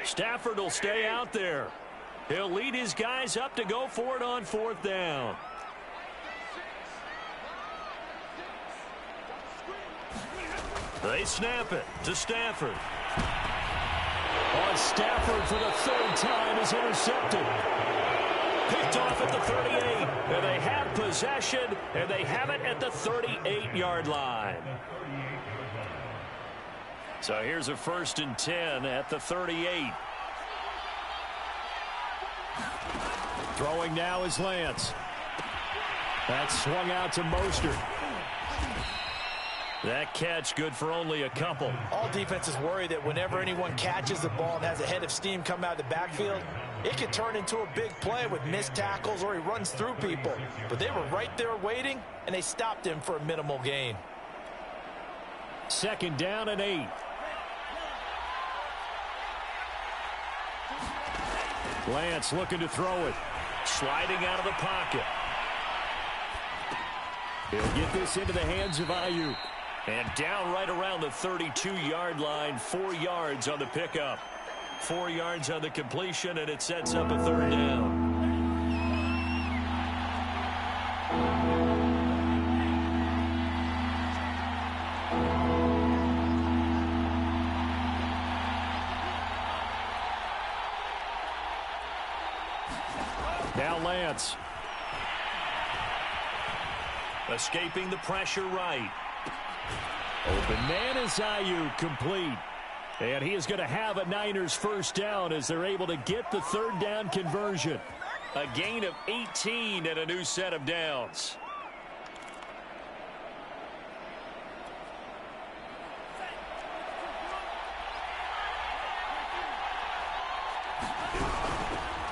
Stafford will stay out there. He'll lead his guys up to go for it on fourth down. They snap it to Stafford. Stafford for the third time is intercepted. Picked off at the 38. And they have possession, and they have it at the 38-yard line. So here's a 1st and 10 at the 38. Throwing now is Lance. That's swung out to Mostert. That catch good for only a couple. All defenses worry that whenever anyone catches the ball and has a head of steam come out of the backfield, it could turn into a big play with missed tackles or he runs through people. But they were right there waiting, and they stopped him for a minimal gain. 2nd down and 8. Lance looking to throw it. Sliding out of the pocket. He'll get this into the hands of Ayuk. And down right around the 32-yard line, 4 yards on the pickup. 4 yards on the completion, and it sets up a 3rd down. Now Lance. Escaping the pressure right. Open man is Ayuk, complete. And he is going to have a Niners 1st down as they're able to get the 3rd down conversion. A gain of 18 and a new set of downs.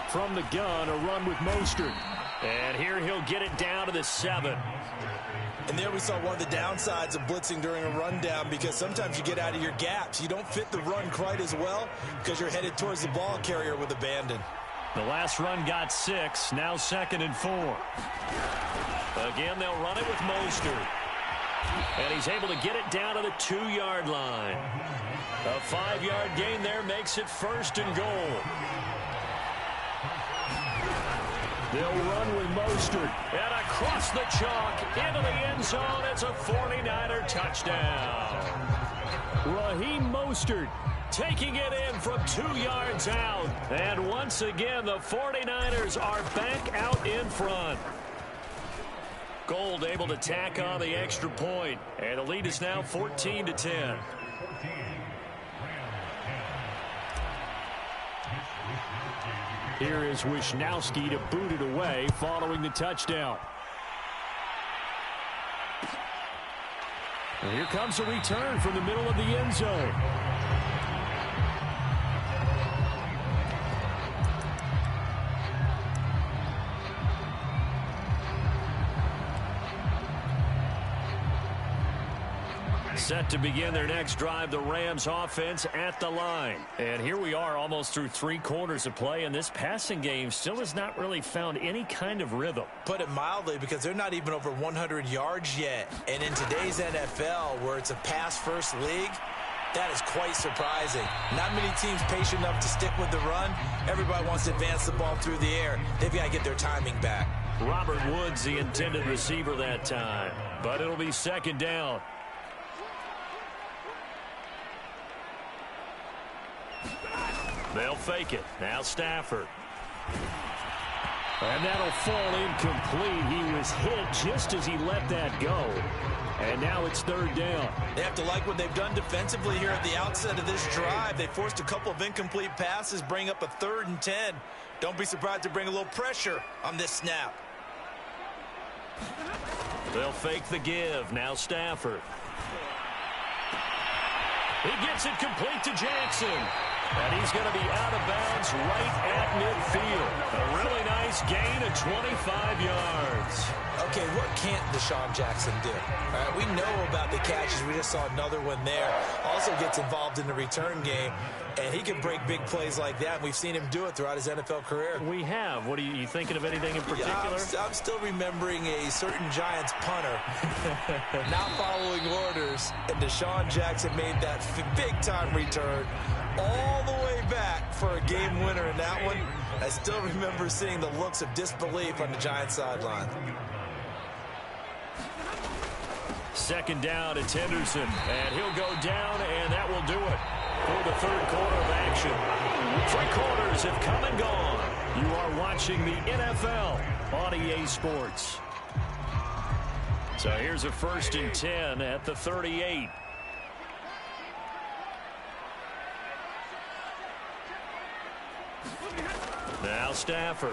From the gun, a run with Mostert. And here he'll get it down to the 7. And there we saw one of the downsides of blitzing during a rundown because sometimes you get out of your gaps. You don't fit the run quite as well because you're headed towards the ball carrier with abandon. The last run got 6, now 2nd and 4. Again, they'll run it with Mostert. And he's able to get it down to the 2-yard line. A 5-yard gain there makes it 1st and goal. They'll run with Mostert. And across the chalk into the end zone. It's a 49er touchdown. Raheem Mostert taking it in from 2 yards out. And once again, the 49ers are back out in front. Gold able to tack on the extra point. And the lead is now 14-10. Here is Wisnowski to boot it away following the touchdown. And here comes a return from the middle of the end zone. Set to begin their next drive, the Rams offense at the line. And here we are almost through 3 quarters of play, and this passing game still has not really found any kind of rhythm. Put it mildly, because they're not even over 100 yards yet. And in today's NFL, where it's a pass-first league, that is quite surprising. Not many teams patient enough to stick with the run. Everybody wants to advance the ball through the air. They've got to get their timing back. Robert Woods, the intended receiver that time. But it'll be second down. They'll fake it. Now Stafford. And that'll fall incomplete. He was hit just as he let that go. And now it's third down. They have to like what they've done defensively here at the outset of this drive. They forced a couple of incomplete passes, bring up a 3rd and 10. Don't be surprised to bring a little pressure on this snap. They'll fake the give. Now Stafford. He gets it complete to Jackson. And he's going to be out of bounds right at midfield. A really nice gain of 25 yards. Okay, what can't Deshaun Jackson do? All right, we know about the catches. We just saw another one there. Also gets involved in the return game, and he can break big plays like that. We've seen him do it throughout his NFL career. We have. What are you thinking of anything in particular? Yeah, I'm still remembering a certain Giants punter not following orders, and Deshaun Jackson made that big-time return all the way back for a game winner in that one. I still remember seeing the looks of disbelief on the Giants sideline. Second down, it's Henderson, and he'll go down, and that will do it for the 3rd quarter of action. 3 quarters have come and gone. You are watching the NFL on EA Sports. So here's a 1st and 10 at the 38. Now Stafford.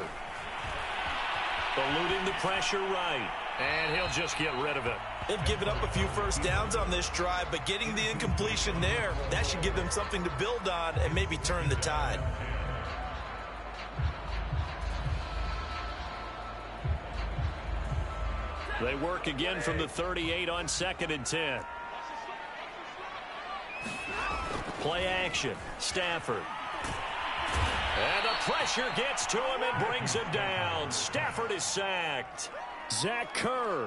Eluding the pressure right. And he'll just get rid of it. They've given up a few first downs on this drive, but getting the incompletion there, that should give them something to build on and maybe turn the tide. They work again from the 38 on 2nd and 10. Play action. Stafford. And the pressure gets to him and brings him down. Stafford is sacked. Zach Kerr